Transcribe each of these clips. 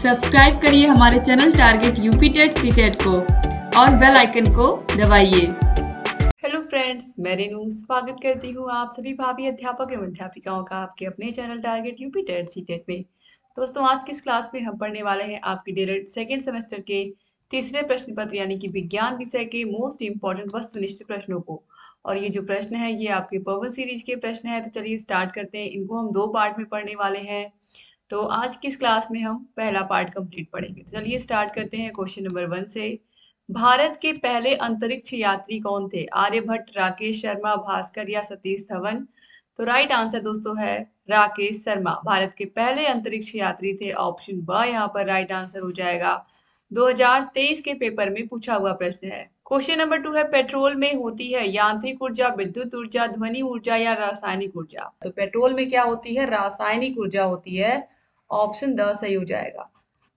Subscribe करिए हमारे channel target UP TET CTET को और बेल आइकन को दबाइए। हेलो फ्रेंड्स, मैं रेनू स्वागत करती हूँ आप सभी भाभी अध्यापक एवं अध्यापिकाओं का आपके अपने channel target UP TET CTET में। दोस्तों, आज की इस क्लास में हम पढ़ने वाले हैं आपके डीएलएड सेकेंड सेमेस्टर के तीसरे प्रश्न पत्र यानी कि विज्ञान विषय के मोस्ट इंपॉर्टेंट वस्तुनिष्ठ प्रश्नों को। और ये जो प्रश्न है ये आपके पवन सीरीज के प्रश्न है। तो चलिए स्टार्ट करते हैं। इनको हम दो पार्ट में पढ़ने वाले हैं। तो आज की इस क्लास में हम पहला पार्ट कंप्लीट पढ़ेंगे। तो चलिए स्टार्ट करते हैं क्वेश्चन नंबर 1 से। भारत के पहले अंतरिक्ष यात्री कौन थे? आर्यभट्ट, राकेश शर्मा, भास्कर या सतीश धवन? तो राइट आंसर दोस्तों है राकेश शर्मा। भारत के पहले अंतरिक्ष यात्री थे। ऑप्शन ब यहाँ पर राइट आंसर हो जाएगा। 2023 के पेपर में पूछा हुआ प्रश्न है। क्वेश्चन नंबर 2 है, पेट्रोल में होती है यांत्रिक ऊर्जा, विद्युत ऊर्जा, ध्वनि ऊर्जा या रासायनिक ऊर्जा? तो पेट्रोल में क्या होती है? रासायनिक ऊर्जा होती है। ऑप्शन द सही हो जाएगा।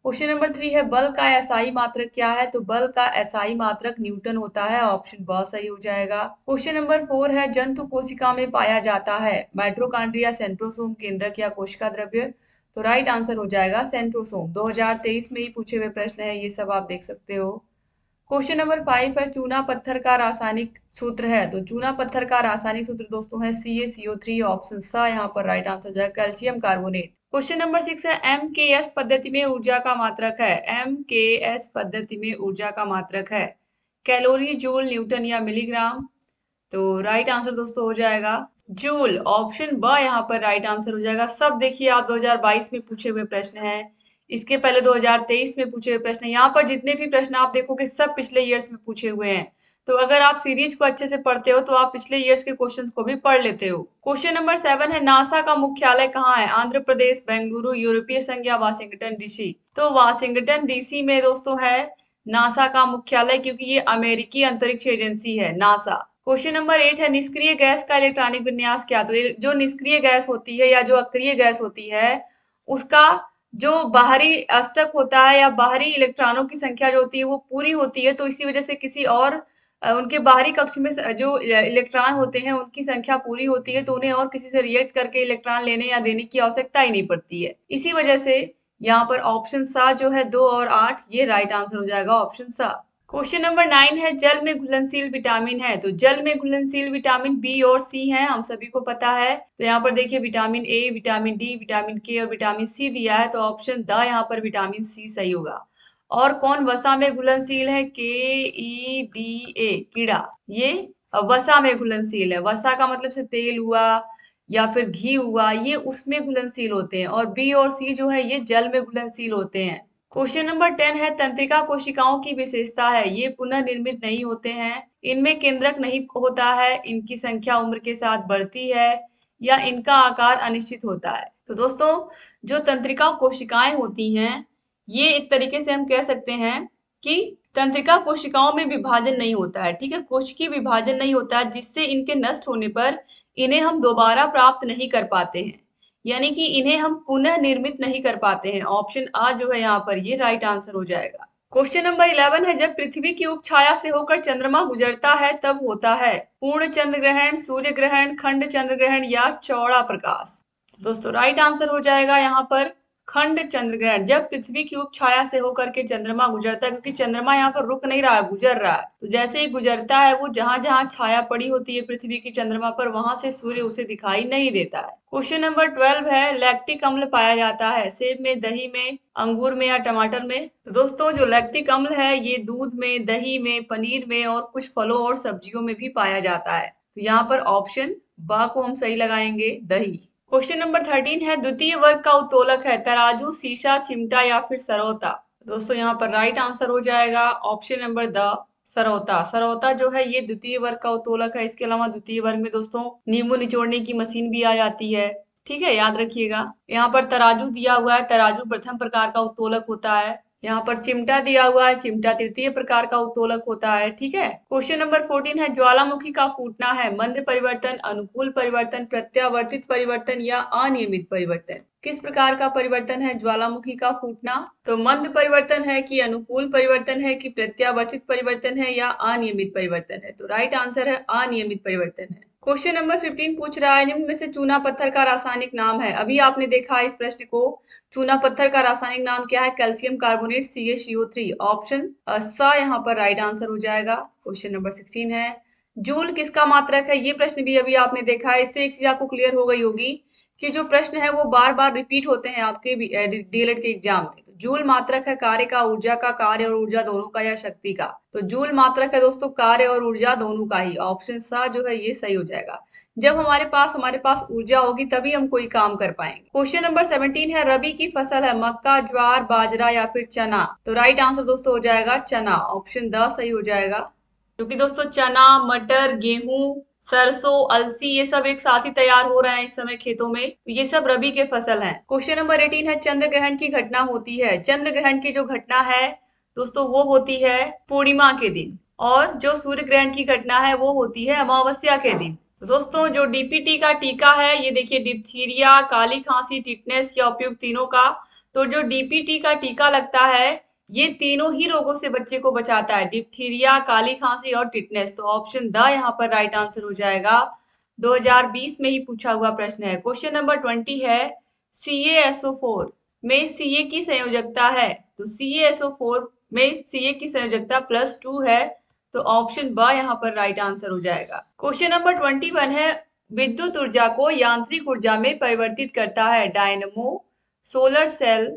क्वेश्चन नंबर 3 है, बल का एसआई मात्रक क्या है? तो बल का एसआई मात्रक न्यूटन होता है। ऑप्शन ब सही हो जाएगा। क्वेश्चन नंबर 4 है, जंतु कोशिका में पाया जाता है माइटोकॉन्ड्रिया, सेंट्रोसोम, केंद्रक या कोशिका द्रव्य? तो राइट आंसर हो जाएगा सेंट्रोसोम। 2023 में ही पूछे हुए प्रश्न है, ये सब आप देख सकते हो। क्वेश्चन नंबर 5 है, चूना पत्थर का रासायनिक सूत्र है? तो चूना पत्थर का रासायनिक सूत्र दोस्तों है CaCO3। ऑप्शन स यहाँ पर राइट आंसर हो जाएगा, कैल्शियम कार्बोनेट। क्वेश्चन नंबर 6 है, MKS पद्धति में ऊर्जा का मात्रक है? MKS पद्धति में ऊर्जा का मात्रक है कैलोरी, जूल, न्यूटन या मिलीग्राम? तो राइट आंसर दोस्तों हो जाएगा जूल। ऑप्शन ब यहाँ पर राइट आंसर हो जाएगा। सब देखिए आप 2022 में पूछे हुए प्रश्न हैं। इसके पहले 2023 में पूछे हुए प्रश्न। यहाँ पर जितने भी प्रश्न आप देखोगे सब पिछले ईयर्स में पूछे हुए हैं। तो अगर आप सीरीज को अच्छे से पढ़ते हो तो आप पिछले ईयर्स के क्वेश्चंस को भी पढ़ लेते हो। क्वेश्चन नंबर 7 है, नासा का मुख्यालय कहाँ है? आंध्र प्रदेश, बेंगलुरु, यूरोपीय संघ या वाशिंगटन डीसी? तो वाशिंगटन डीसी में दोस्तों है नासा का मुख्यालय, क्योंकि ये अमेरिकी अंतरिक्ष एजेंसी है नासा। क्वेश्चन नंबर 8 है, निष्क्रिय गैस का इलेक्ट्रॉनिक विन्यास क्या? तो जो निष्क्रिय गैस होती है या जो अक्रिय गैस होती है उसका जो बाहरी अष्टक होता है या बाहरी इलेक्ट्रॉनों की संख्या जो होती है वो पूरी होती है। तो इसी वजह से किसी और उनके बाहरी कक्ष में जो इलेक्ट्रॉन होते हैं उनकी संख्या पूरी होती है, तो उन्हें और किसी से रिएक्ट करके इलेक्ट्रॉन लेने या देने की आवश्यकता ही नहीं पड़ती है। इसी वजह से यहाँ पर ऑप्शन सा जो है 2 और 8 ये राइट आंसर हो जाएगा, ऑप्शन सा। क्वेश्चन नंबर 9 है, जल में घुलनशील विटामिन है? तो जल में घुलनशील विटामिन बी और सी है, हम सभी को पता है। तो यहाँ पर देखिए vitamin A, vitamin D, vitamin के और विटामिन सी दिया है। तो ऑप्शन द यहाँ पर विटामिन सी सही होगा। और कौन वसा में घुलनशील है? KEDA कीड़ा, ये वसा में घुलनशील है। वसा का मतलब से तेल हुआ या फिर घी हुआ, ये उसमें घुलनशील होते हैं। और बी और सी जो है ये जल में घुलनशील होते हैं। क्वेश्चन नंबर 10 है, तंत्रिका कोशिकाओं की विशेषता है? ये पुनः निर्मित नहीं होते हैं, इनमें केंद्रक नहीं होता है, इनकी संख्या उम्र के साथ बढ़ती है या इनका आकार अनिश्चित होता है? तो दोस्तों, जो तंत्रिका कोशिकाएं होती हैं ये एक तरीके से हम कह सकते हैं कि तंत्रिका कोशिकाओं में विभाजन नहीं होता है। ठीक है, कोशिकीय विभाजन नहीं होता है, जिससे इनके नष्ट होने पर इन्हें हम दोबारा प्राप्त नहीं कर पाते हैं, यानी कि इन्हें हम पुनः निर्मित नहीं कर पाते हैं। ऑप्शन आ जो है यहाँ पर ये राइट आंसर हो जाएगा। क्वेश्चन नंबर 11 है, जब पृथ्वी की उपछाया से होकर चंद्रमा गुजरता है तब होता है पूर्ण चंद्र ग्रहण, सूर्य ग्रहण, खंड चंद्र ग्रहण या चौड़ा प्रकाश? दोस्तों राइट आंसर हो जाएगा यहाँ पर खंड चंद्र ग्रहण। जब पृथ्वी की उपछाया से होकर के चंद्रमा गुजरता है, क्योंकि चंद्रमा यहाँ पर रुक नहीं रहा है, गुजर रहा है, तो जैसे ही गुजरता है वो जहां जहां छाया पड़ी होती है पृथ्वी की चंद्रमा पर वहां से सूर्य उसे दिखाई नहीं देता है। क्वेश्चन नंबर 12 है, लैक्टिक अम्ल पाया जाता है सेब में, दही में, अंगूर में या टमाटर में? तो दोस्तों जो लैक्टिक अम्ल है ये दूध में, दही में, पनीर में और कुछ फलों और सब्जियों में भी पाया जाता है। तो यहाँ पर ऑप्शन बा को हम सही लगाएंगे, दही। क्वेश्चन नंबर 13 है, द्वितीय वर्ग का उत्तोलक है? तराजू, शीशा, चिमटा या फिर सरौता? दोस्तों यहाँ पर राइट आंसर हो जाएगा ऑप्शन नंबर द सरौता। सरौता जो है ये द्वितीय वर्ग का उत्तोलक है। इसके अलावा द्वितीय वर्ग में दोस्तों नींबू निचोड़ने की मशीन भी आ जाती है। ठीक है, याद रखिएगा। यहाँ पर तराजू दिया हुआ है, तराजू प्रथम प्रकार का उत्तोलक होता है। यहाँ पर चिमटा दिया हुआ है, चिमटा तृतीय प्रकार का उत्तोलक होता है। ठीक है। क्वेश्चन नंबर 14 है, ज्वालामुखी का फूटना है मंद परिवर्तन, अनुकूल परिवर्तन, प्रत्यावर्तित परिवर्तन या अनियमित परिवर्तन? किस प्रकार का परिवर्तन है ज्वालामुखी का फूटना? तो मंद परिवर्तन है कि अनुकूल परिवर्तन है कि प्रत्यावर्तित परिवर्तन है या अनियमित परिवर्तन है? तो राइट आंसर है अनियमित परिवर्तन है। क्वेश्चन नंबर 15 पूछ रहा है निम्न में से चूना पत्थर का रासायनिक नाम है। अभी आपने देखा इस प्रश्न को। चूना पत्थर का रासायनिक नाम क्या है? Calcium carbonate CaCO3। ऑप्शन स यहाँ पर राइट आंसर हो जाएगा। क्वेश्चन नंबर 16 है जूल किसका मात्रक है? ये प्रश्न भी अभी आपने देखा है। इससे एक चीज आपको क्लियर हो गई होगी कि जो प्रश्न है वो बार बार रिपीट होते हैं आपके डीएलएड के एग्जाम में। तो जूल मात्रक है कार्य का, ऊर्जा का, कार्य और ऊर्जा दोनों का या शक्ति का। तो जूल मात्रक है दोस्तों कार्य और ऊर्जा दोनों का ही। ऑप्शन सा जो है ये सही हो जाएगा। जब हमारे पास ऊर्जा होगी तभी हम कोई काम कर पाएंगे। क्वेश्चन नंबर 17 है रबी की फसल है मक्का, ज्वार, बाजरा या फिर चना। तो राइट आंसर दोस्तों हो जाएगा चना। ऑप्शन द सही हो जाएगा। क्योंकि दोस्तों चना, मटर, गेहूं, सरसों, अलसी ये सब एक साथ ही तैयार हो रहे हैं इस समय खेतों में। तो ये सब रबी के फसल हैं। क्वेश्चन नंबर 18 है चंद्र ग्रहण की घटना होती है। चंद्र ग्रहण की जो घटना है दोस्तों वो होती है पूर्णिमा के दिन, और जो सूर्य ग्रहण की घटना है वो होती है अमावस्या के दिन। तो दोस्तों जो डीपीटी का टीका है ये देखिए डिप्थीरिया, काली खांसी, टिटनेस या उपयुक्त तीनों का। तो जो डीपीटी का टीका लगता है ये तीनों ही रोगों से बच्चे को बचाता है, डिप्थीरिया, काली खांसी और टिटनेस। तो ऑप्शन द यहाँ पर राइट आंसर हो जाएगा। 2020 में ही पूछा हुआ प्रश्न है। क्वेश्चन नंबर 20 है CaSO4 में Ca की संयोजकता है। तो CaSO4 में Ca की संयोजकता +2 है। तो ऑप्शन ब यहाँ पर राइट आंसर हो जाएगा। क्वेश्चन नंबर 21 है विद्युत ऊर्जा को यांत्रिक ऊर्जा में परिवर्तित करता है डायनमो, सोलर सेल,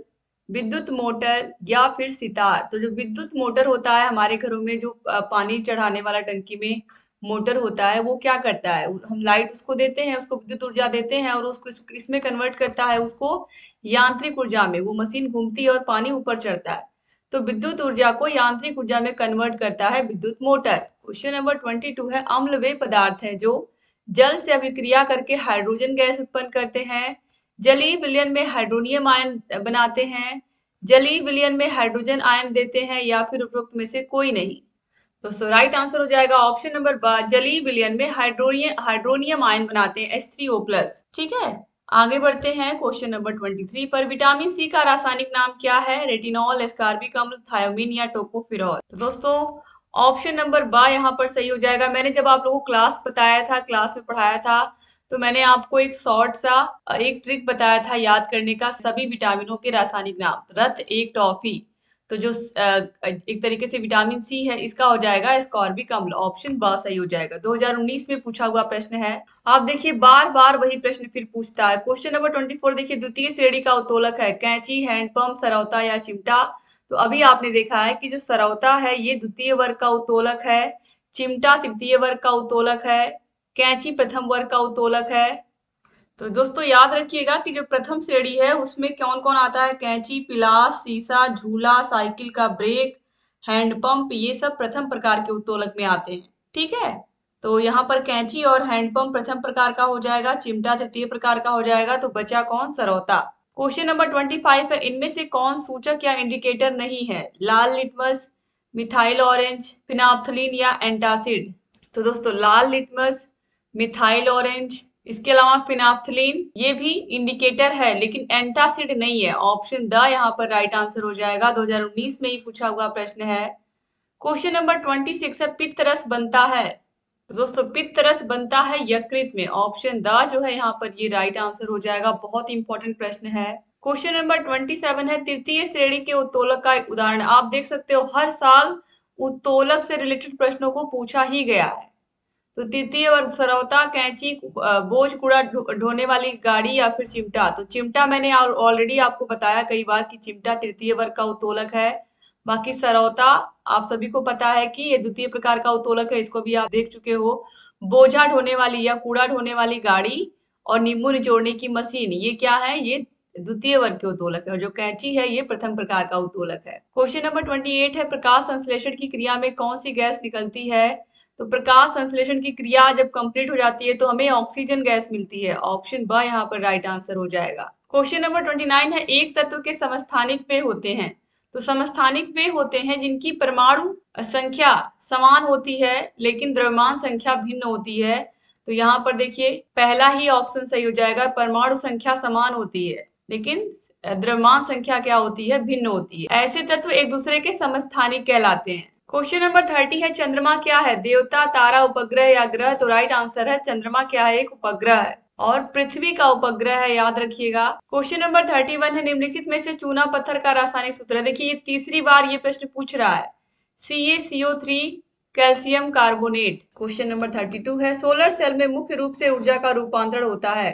विद्युत मोटर या फिर सितार। तो जो विद्युत मोटर होता है हमारे घरों में, जो पानी चढ़ाने वाला टंकी में मोटर होता है, वो क्या करता है, हम लाइट उसको देते हैं, उसको विद्युत ऊर्जा देते हैं और उसको इसमें कन्वर्ट करता है उसको यांत्रिक ऊर्जा में। वो मशीन घूमती है और पानी ऊपर चढ़ता है। तो विद्युत ऊर्जा को यांत्रिक ऊर्जा में कन्वर्ट करता है विद्युत मोटर। क्वेश्चन नंबर 22 है अम्ल वे पदार्थ है जो जल से अभिक्रिया करके हाइड्रोजन गैस उत्पन्न करते हैं, जलीय विलयन में हाइड्रोनियम आयन बनाते हैं, जलीय विलयन में हाइड्रोजन आयन देते हैं, या फिर उपरोक्त में से कोई नहीं। दोस्तों राइट आंसर हो जाएगा ऑप्शन नंबर ब, जलीय विलयन में हाइड्रोनियम आयन बनाते हैं H3O+। ठीक है, आगे बढ़ते हैं क्वेश्चन नंबर 23 पर। विटामिन सी का रासायनिक नाम क्या है? रेटिनॉल, एस्कॉर्बिक अम्ल, थायोमीन या टोकोफेरॉल। तो दोस्तों ऑप्शन नंबर ब यहाँ पर सही हो जाएगा। मैंने जब आप लोगों को क्लास बताया था, क्लास में पढ़ाया था, तो मैंने आपको एक शॉर्ट सा एक ट्रिक बताया था याद करने का, सभी विटामिनों के रासायनिक नाम। रक्त, एक टॉफी। तो जो एक तरीके से विटामिन सी है इसका हो जाएगा एस्कॉर्बिक अम्ल। ऑप्शन ब सही हो जाएगा। 2019 में पूछा हुआ प्रश्न है। आप देखिए बार बार वही प्रश्न फिर पूछता है। क्वेश्चन नंबर 24 देखिए द्वितीय श्रेणी का उत्तोलक है कैंची, हैंडपंप, सरौता या चिमटा। तो अभी आपने देखा है कि जो सरौता है ये द्वितीय वर्ग का उत्तोलक है, चिमटा तृतीय वर्ग का उत्तोलक है, कैंची प्रथम वर्ग का उत्तोलक है। तो दोस्तों याद रखिएगा कि जो प्रथम श्रेणी है उसमें कौन कौन आता है? कैंची, पिलास, सीसा, झूला, साइकिल का ब्रेक, हैंडपंप, ये सब प्रथम प्रकार के उत्तोलक में आते हैं। ठीक है, तो यहाँ पर कैंची और हैंडपंप प्रथम प्रकार का हो जाएगा, चिमटा तृतीय प्रकार का हो जाएगा। तो बचा कौन? सरौता। क्वेश्चन नंबर 25 है इनमें से कौन सूचक या इंडिकेटर नहीं है? लाल लिटमस, मिथाइल ऑरेंज, फिनाप्थलीन या एंटासिड। तो दोस्तों लाल लिटमस, मिथाइल ऑरेंज, इसके अलावा फिनाप्थलीन ये भी इंडिकेटर है, लेकिन एंटासिड नहीं है। ऑप्शन द यहाँ पर राइट आंसर हो जाएगा। 2019 में ही पूछा हुआ प्रश्न है। क्वेश्चन नंबर 26 है पित्त रस बनता है। तो दोस्तों पित्त रस बनता है यकृत में। ऑप्शन द जो है यहाँ पर ये राइट आंसर हो जाएगा। बहुत इंपॉर्टेंट प्रश्न है। क्वेश्चन नंबर 27 है तृतीय श्रेणी के उत्तोलक का एक उदाहरण। आप देख सकते हो हर साल उत्तोलक से रिलेटेड प्रश्नों को पूछा ही गया है। तो तृतीय वर्ग सरौता, कैंची, बोझ कूड़ा ढोने वाली गाड़ी या फिर चिमटा। तो चिमटा मैंने ऑलरेडी आपको बताया कई बार कि चिमटा तृतीय वर्ग का उत्तोलक है। बाकी सरौता आप सभी को पता है कि ये द्वितीय प्रकार का उत्तोलक है, इसको भी आप देख चुके हो। बोझा ढोने वाली या कूड़ा ढोने वाली गाड़ी और नींबू निचोड़ने की मशीन, ये क्या है? ये द्वितीय वर्ग के उत्तोलक है। और जो कैंची है ये प्रथम प्रकार का उत्तोलक है। क्वेश्चन नंबर 28 है प्रकाश संश्लेषण की क्रिया में कौन सी गैस निकलती है? तो प्रकाश संश्लेषण की क्रिया जब कंप्लीट हो जाती है तो हमें ऑक्सीजन गैस मिलती है। ऑप्शन ब यहाँ पर राइट आंसर हो जाएगा। क्वेश्चन नंबर 29 है एक तत्व के समस्थानिक वे होते हैं। तो समस्थानिक वे होते हैं जिनकी परमाणु संख्या समान होती है लेकिन द्रव्यमान संख्या भिन्न होती है। तो यहाँ पर देखिए पहला ही ऑप्शन सही हो जाएगा। परमाणु संख्या समान होती है लेकिन द्रव्यमान संख्या क्या होती है? भिन्न होती है। ऐसे तत्व एक दूसरे के समस्थानिक कहलाते हैं। क्वेश्चन नंबर 30 है, चंद्रमा क्या है? देवता, तारा, उपग्रह या ग्रह? तो राइट आंसर है चंद्रमा क्या है? एक उपग्रह है और पृथ्वी का उपग्रह है, याद रखिएगा। क्वेश्चन नंबर 31 है, निम्नलिखित में से चूना पत्थर का रासायनिक सूत्र है। देखिए, ये तीसरी बार ये प्रश्न पूछ रहा है। CaCO3, calcium carbonate. Question number 32 है, सोलर सेल में मुख्य रूप से ऊर्जा का रूपांतरण होता है।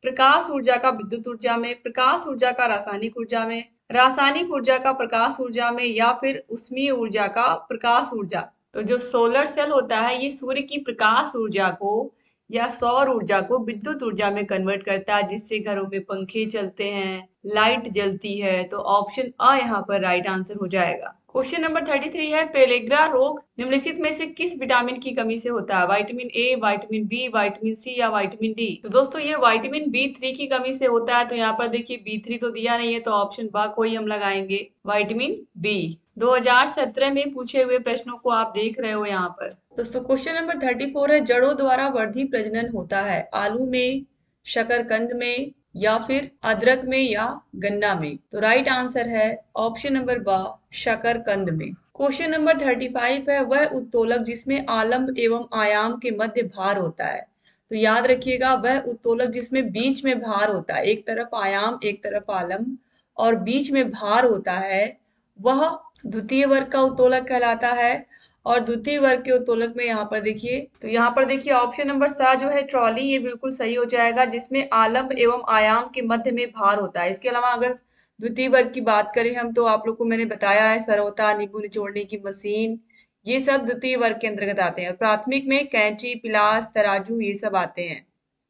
प्रकाश ऊर्जा का विद्युत ऊर्जा में, प्रकाश ऊर्जा का रासायनिक ऊर्जा में, रासायनिक ऊर्जा का प्रकाश ऊर्जा में, या फिर उष्मीय ऊर्जा का प्रकाश ऊर्जा। तो जो सोलर सेल होता है ये सूर्य की प्रकाश ऊर्जा को या सौर ऊर्जा को विद्युत ऊर्जा में कन्वर्ट करता है, जिससे घरों में पंखे चलते हैं, लाइट जलती है। तो ऑप्शन अ यहाँ पर राइट आंसर हो जाएगा। क्वेश्चन नंबर 33 है, पेलेग्रा रोग निम्नलिखित में से किस विटामिन की कमी से होता है? Vitamin A, vitamin B, vitamin C या विटामिन डी? तो दोस्तों ये विटामिन B3 की कमी से होता है। तो यहाँ पर देखिए B3 तो दिया नहीं है, तो ऑप्शन बा को ही हम लगाएंगे, विटामिन बी। 2017 में पूछे हुए प्रश्नों को आप देख रहे हो यहाँ पर। दोस्तों क्वेश्चन नंबर 34 है, जड़ों द्वारा वर्धी प्रजनन होता है आलू में, शकरकंद में या फिर अदरक में या गन्ना में? तो राइट आंसर है ऑप्शन नंबर बा, शकरकंद में। क्वेश्चन नंबर 35 है, वह उत्तोलक जिसमें आलम्ब एवं आयाम के मध्य भार होता है। तो याद रखिएगा, वह उत्तोलक जिसमें बीच में भार होता है, एक तरफ आयाम एक तरफ आलम्ब और बीच में भार होता है, वह द्वितीय वर्ग का उत्तोलक कहलाता है। और द्वितीय वर्ग के उत्तोलक में यहाँ पर देखिए, तो यहाँ पर देखिए ऑप्शन नंबर सा जो है ट्रॉली, ये बिल्कुल सही हो जाएगा, जिसमें आलम्ब एवं आयाम के मध्य में भार होता है। इसके अलावा अगर द्वितीय वर्ग की बात करें हम, तो आप लोग को मैंने बताया है सरौता, नींबू निचोड़ने की मशीन, ये सब द्वितीय वर्ग के अंतर्गत आते हैं। प्राथमिक में कैंची, पिलास, तराजू ये सब आते हैं।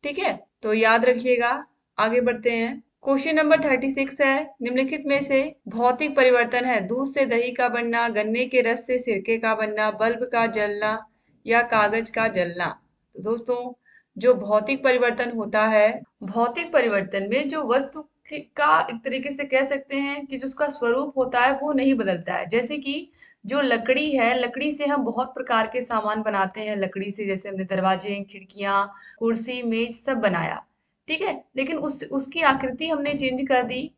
ठीक है, तो याद रखिएगा। आगे बढ़ते हैं। क्वेश्चन नंबर 36 है, निम्नलिखित में से भौतिक परिवर्तन है, दूध से दही का बनना, गन्ने के रस से सिरके का बनना, बल्ब का जलना या कागज का जलना? तो दोस्तों जो भौतिक परिवर्तन होता है, भौतिक परिवर्तन में जो वस्तु का एक तरीके से कह सकते हैं कि जो उसका स्वरूप होता है वो नहीं बदलता है। जैसे कि जो लकड़ी है, लकड़ी से हम बहुत प्रकार के सामान बनाते हैं। लकड़ी से जैसे हमने दरवाजे, खिड़कियां, कुर्सी, मेज सब बनाया, ठीक है, लेकिन उसकी आकृति हमने चेंज कर दी,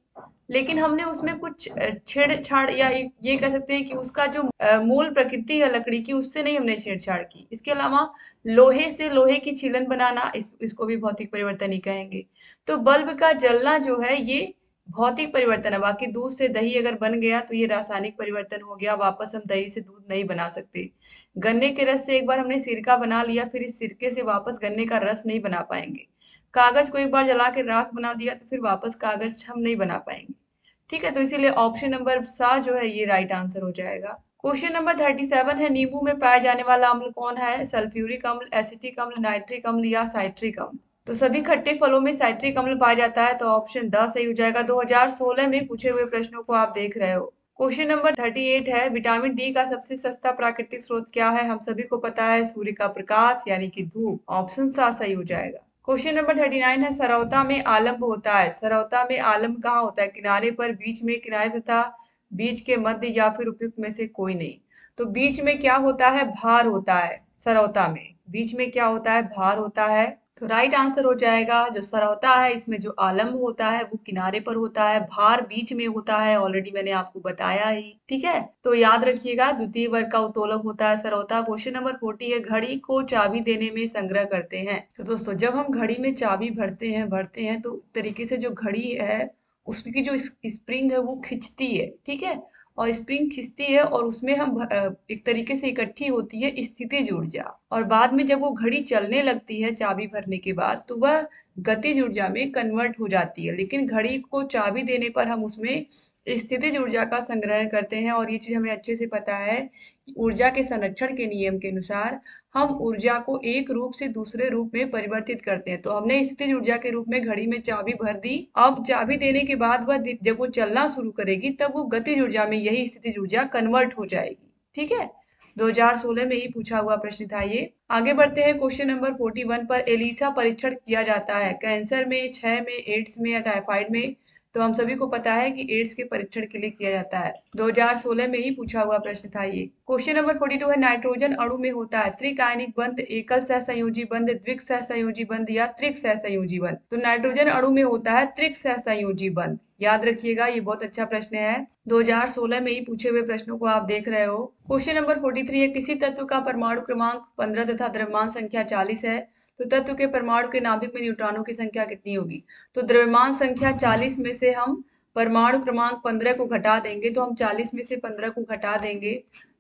लेकिन हमने उसमें कुछ छेड़छाड़ या ये कह सकते हैं कि उसका जो मूल प्रकृति है लकड़ी की, उससे नहीं हमने छेड़छाड़ की। इसके अलावा लोहे से लोहे की छीलन बनाना, इसको भी भौतिक परिवर्तन ही कहेंगे। तो बल्ब का जलना जो है ये भौतिक परिवर्तन है। बाकी दूध से दही अगर बन गया तो ये रासायनिक परिवर्तन हो गया, वापस हम दही से दूध नहीं बना सकते। गन्ने के रस से एक बार हमने सिरका बना लिया, फिर इस सिरके से वापस गन्ने का रस नहीं बना पाएंगे। कागज को एक बार जला के राख बना दिया तो फिर वापस कागज हम नहीं बना पाएंगे। ठीक है, तो इसीलिए ऑप्शन नंबर सा जो है ये राइट आंसर हो जाएगा। क्वेश्चन नंबर 37 है, नींबू में पाया जाने वाला अम्ल कौन है? सल्फ्यूरिक अम्ल, एसिटिक अम्ल, नाइट्रिक अम्ल या साइट्रिक अम्ल? तो सभी खट्टे फलों में साइट्रिक अम्ल पाया जाता है, तो ऑप्शन द सही हो जाएगा। 2016 में पूछे हुए प्रश्नों को आप देख रहे हो। क्वेश्चन नंबर 38 है, विटामिन डी का सबसे सस्ता प्राकृतिक स्रोत क्या है? हम सभी को पता है सूर्य का प्रकाश यानी कि धूप। ऑप्शन सा सही हो जाएगा। क्वेश्चन नंबर 39 है, सरौता में आलम्ब होता है। सरौता में आलम्ब कहाँ होता है? किनारे पर, बीच में, किनारे तथा बीच के मध्य या फिर उपयुक्त में से कोई नहीं? तो बीच में क्या होता है? भार होता है। सरौता में बीच में क्या होता है? भार होता है। तो राइट आंसर हो जाएगा जो सरौता है, इसमें जो आलम्ब होता है वो किनारे पर होता है, भार बीच में होता है, ऑलरेडी मैंने आपको बताया ही। ठीक है, तो याद रखिएगा द्वितीय वर्ग का उत्तोलक होता है सरौता। क्वेश्चन नंबर 40 है, घड़ी को चाबी देने में संग्रह करते हैं। तो दोस्तों जब हम घड़ी में चाबी भरते हैं तो तरीके से जो घड़ी है उसकी जो स्प्रिंग है वो खिंचती है, ठीक है, और स्प्रिंग खिंचती है और उसमें हम एक तरीके से इकट्ठी होती है स्थितिज ऊर्जा, और बाद में जब वो घड़ी चलने लगती है चाबी भरने के बाद तो वह गतिज ऊर्जा में कन्वर्ट हो जाती है। लेकिन घड़ी को चाबी देने पर हम उसमें स्थितिज ऊर्जा का संग्रहण करते हैं, और ये चीज हमें अच्छे से पता है कि ऊर्जा के संरक्षण के नियम के अनुसार हम ऊर्जा को एक रूप से दूसरे रूप में परिवर्तित करते हैं। तो हमने स्थितिज ऊर्जा के रूप में घड़ी में चाबी भर दी, अब चाबी देने के बाद वह जब वो चलना शुरू करेगी तब वो गतिज ऊर्जा में यही स्थितिज ऊर्जा कन्वर्ट हो जाएगी। ठीक है, 2016 में ही पूछा हुआ प्रश्न था ये। आगे बढ़ते हैं क्वेश्चन नंबर 41 पर। एलिसा परीक्षण किया जाता है कैंसर में, क्षय में, एड्स में या टाइफाइड में? तो हम सभी को पता है कि एड्स के परीक्षण के लिए किया जाता है। 2016 में ही पूछा हुआ प्रश्न था ये। क्वेश्चन नंबर 42 है, नाइट्रोजन अणु में होता है त्रिक आयनिक बंध, एकल सहसंयोजी बंध, द्विक सहसंयोजी बंध या त्रिक सहसंयोजी बंध। तो नाइट्रोजन अणु में होता है त्रिक सहसंयोजी बंध। याद रखिएगा, ये बहुत अच्छा प्रश्न है। 2016 में ही पूछे हुए प्रश्नों को आप देख रहे हो। क्वेश्चन नंबर 43 है, किसी तत्व का परमाणु क्रमांक 15 तथा द्रव्यमान संख्या 40 है तो तत्व के परमाणु के नाभिक में न्यूट्रॉनों की संख्या कितनी होगी। तो द्रव्यमान संख्या 40 में से हम परमाणु क्रमांक 15 को घटा देंगे, तो हम 40 में से 15 को घटा देंगे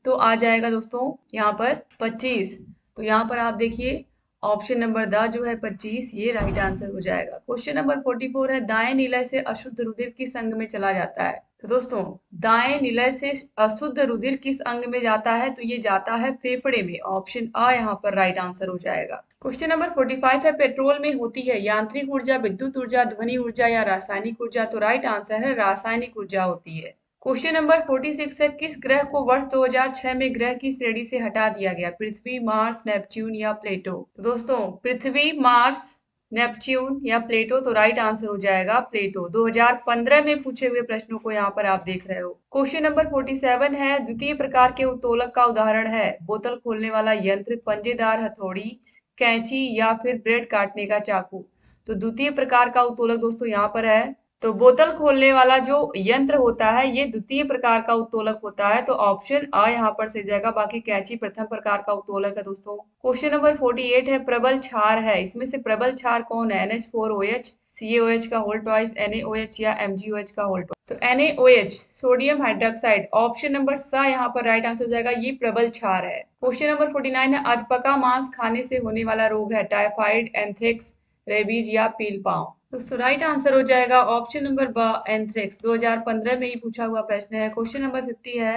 तो आ जाएगा दोस्तों यहाँ पर 25। तो यहाँ पर आप देखिए ऑप्शन नंबर द जो है 25, ये राइट आंसर हो जाएगा। क्वेश्चन नंबर 44 है, दाएं निलय से अशुद्ध रुधिर किस अंग में चला जाता है। तो दोस्तों दाएं निलय से अशुद्ध रुधिर किस अंग में जाता है, तो ये जाता है फेफड़े में। ऑप्शन आ यहाँ पर राइट आंसर हो जाएगा। क्वेश्चन नंबर 45 है, पेट्रोल में होती है यांत्रिक ऊर्जा, विद्युत ऊर्जा, ध्वनि ऊर्जा या रासायनिक ऊर्जा। तो राइट आंसर है रासायनिक ऊर्जा होती है। क्वेश्चन नंबर 46 है, किस ग्रह को वर्ष 2006 में ग्रह की श्रेणी से हटा दिया गया। पृथ्वी, मार्स, नेपच्यून या प्लेटो। तो दोस्तों पृथ्वी, मार्स, नेपच्यून या प्लेटो। तो राइट आंसर हो जाएगा प्लेटो। 2015 में पूछे हुए प्रश्नों को यहाँ पर आप देख रहे हो। क्वेश्चन नंबर 47 है, द्वितीय प्रकार के उत्तोलक का उदाहरण है बोतल खोलने वाला यंत्र, पंजेदार हथौड़ी, कैंची या फिर ब्रेड काटने का चाकू। तो द्वितीय प्रकार का उत्तोलक दोस्तों यहाँ पर है, तो बोतल खोलने वाला जो यंत्र होता है ये द्वितीय प्रकार का उत्तोलक होता है। तो ऑप्शन आ यहाँ पर से जाएगा। बाकी कैंची प्रथम प्रकार का उत्तोलक है दोस्तों। क्वेश्चन नंबर 48 है, प्रबल क्षार है, इसमें से प्रबल क्षार कौन है। NH4OH, CaOH का होल ट्वाइस, NaOH या MgOH का होल ट्वाइस। तो NaOH sodium hydroxide. Option number सा यहाँ पर राइट आंसर हो जाएगा, ये प्रबल क्षार है। क्वेश्चन नंबर 49 है, अधपका मांस खाने से होने वाला रोग है टाइफाइड, एंथ्रेक्स, रेबीज या पील पाँव। तो राइट आंसर हो जाएगा ऑप्शन नंबर ब, एंथ्रेक्स। 2015 में ही पूछा हुआ प्रश्न है। क्वेश्चन नंबर 50 है,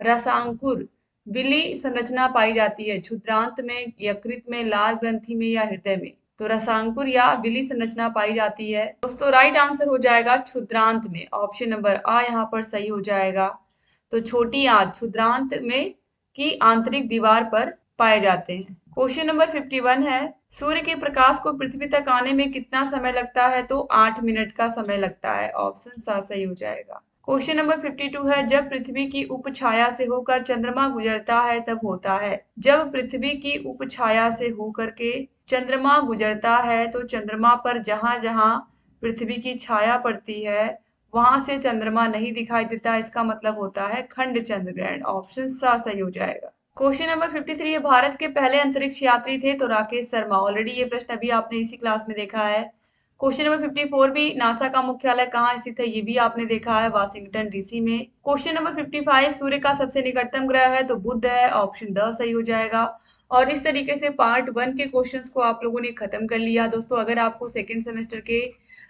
रसांकुर विली संरचना पाई जाती है क्षुद्रांत में, यकृत में, लार ग्रंथि में या हृदय में। तो रसांकुर या विली संरचना पाई जाती है दोस्तों, राइट आंसर हो जाएगा क्षुद्रांत में। ऑप्शन नंबर आ यहाँ पर सही हो जाएगा। तो छोटी आंत क्षुद्रांत में की आंतरिक दीवार पर पाए जाते हैं। क्वेश्चन नंबर 51 है, सूर्य के प्रकाश को पृथ्वी तक आने में कितना समय लगता है। तो 8 मिनट का समय लगता है। ऑप्शन सा सही हो जाएगा। क्वेश्चन नंबर 52 है, जब पृथ्वी की उपछाया से होकर चंद्रमा गुजरता है तब होता है। जब पृथ्वी की उपछाया से होकर के चंद्रमा गुजरता है तो चंद्रमा पर जहां जहां पृथ्वी की छाया पड़ती है वहां से चंद्रमा नहीं दिखाई देता। इसका मतलब होता है खंड चंद्र ग्रहण। ऑप्शन सा सही हो जाएगा। क्वेश्चन नंबर 53 है, भारत के पहले अंतरिक्ष यात्री थे। तो राकेश शर्मा। ऑलरेडी ये प्रश्न अभी आपने इसी क्लास में देखा है। क्वेश्चन नंबर 54 भी, नासा का मुख्यालय कहाँ स्थित है। ये भी आपने देखा है, वाशिंगटन डीसी में। क्वेश्चन नंबर 55, सूर्य का सबसे निकटतम ग्रह है तो बुध है। ऑप्शन द सही हो जाएगा। और इस तरीके से पार्ट 1 के क्वेश्चंस को आप लोगों ने खत्म कर लिया। दोस्तों अगर आपको सेकेंड सेमेस्टर के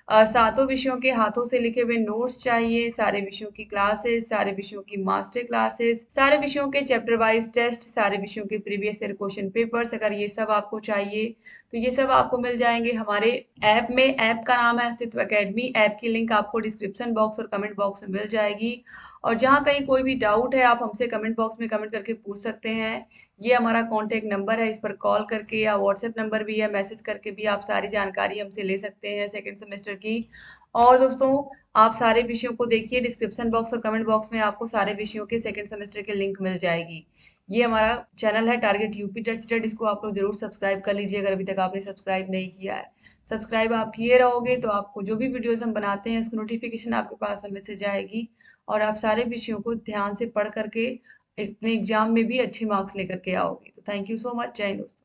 सातों विषयों के हाथों से लिखे हुए नोट्स चाहिए, सारे विषयों की क्लासेस, सारे विषयों की मास्टर क्लासेस, सारे विषयों के चैप्टर वाइज टेस्ट, सारे विषयों के प्रीवियस ईयर क्वेश्चन पेपर्स, अगर ये सब आपको चाहिए तो ये सब आपको मिल जाएंगे हमारे ऐप में। ऐप का नाम है अस्तित्व एकेडमी। ऐप की लिंक आपको डिस्क्रिप्शन बॉक्स और कमेंट बॉक्स में मिल जाएगी। और जहाँ कहीं कोई भी डाउट है आप हमसे कमेंट बॉक्स में कमेंट करके पूछ सकते हैं। ये हमारा कॉन्टेक्ट नंबर है, इस पर कॉल करके या व्हाट्सएप नंबर भी है, मैसेज करके भी आप सारी जानकारी हमसे ले सकते हैं सेकेंड सेमेस्टर की। और दोस्तों आप सारे विषयों को देखिए, डिस्क्रिप्शन बॉक्स और कमेंट बॉक्स में आपको सारे विषयों के सेकेंड सेमेस्टर के लिंक मिल जाएगी। ये हमारा चैनल है टारगेट यूपी टेट सीटेट, इसको आप लोग जरूर सब्सक्राइब कर लीजिए अगर अभी तक आपने सब्सक्राइब नहीं किया है। सब्सक्राइब आप किए रहोगे तो आपको जो भी वीडियोस हम बनाते हैं उसकी नोटिफिकेशन आपके पास मैसेज आएगी और आप सारे विषयों को ध्यान से पढ़ करके अपने एग्जाम में भी अच्छे मार्क्स लेकर के आओगे। तो थैंक यू सो मच। जय हिंद दोस्तों।